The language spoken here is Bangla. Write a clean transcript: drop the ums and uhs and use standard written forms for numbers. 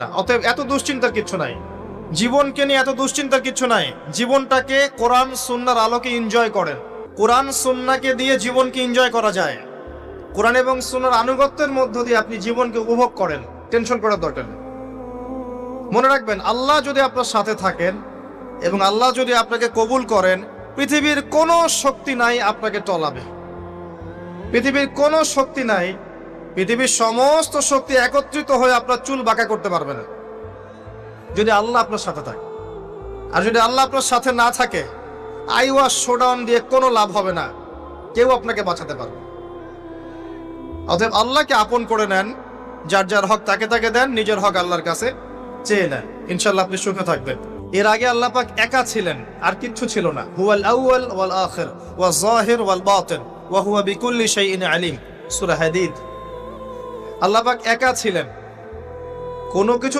অতএব এত দুশ্চিন্তার কিছু নাই, জীবনকে নিয়ে এত দুশ্চিন্তার কিছু নাই। জীবনটাকে কোরআন সুন্নাহর আলোকে এনজয় করেন। কোরআন সুন্নাহকে দিয়ে জীবনকে এনজয় করা যায়। কোরআন এবং সুন্নাহর আনুগত্যের মধ্য দিয়ে আপনি জীবনকে উপভোগ করেন, টেনশন করার দরকার নেই। মনে রাখবেন, আল্লাহ যদি আপনার সাথে থাকেন এবং আল্লাহ যদি আপনাকে কবুল করেন, পৃথিবীর কোনো শক্তি নাই আপনাকে টলাবে। পৃথিবীর কোনো শক্তি নাই, পৃথিবীর সমস্ত শক্তি একত্রিত হয়ে আপনার চুল বাঁকা করতে পারবে না, যদি আল্লাহ আপনার সাথে থাকে। আর যদি আল্লাহ আপনার সাথে না থাকে, আইওয়াস শোডাউন দিয়ে কোনো লাভ হবে না, কেউ আপনাকে বাঁচাতে পারবে না। অতএব আল্লাহকে আপন করে নেন, যার যার হক তাকে তাকে দেন, নিজের হক আল্লাহর কাছে চেয়ে নেন, ইনশাআল্লাহ আপনি সুখে থাকবেন। এর আগে আল্লাহ পাক একা ছিলেন, আর কিচ্ছু ছিল না। হুয়াল আউয়াল ওয়াল আখির ওয়াজ যাহির ওয়াল বাতিন ওয়া হুয়া বিকুল্লি শাইইন আলিম, সূরা হাদীদ। আল্লাহ পাক একা ছিলেন, কোনো কিছু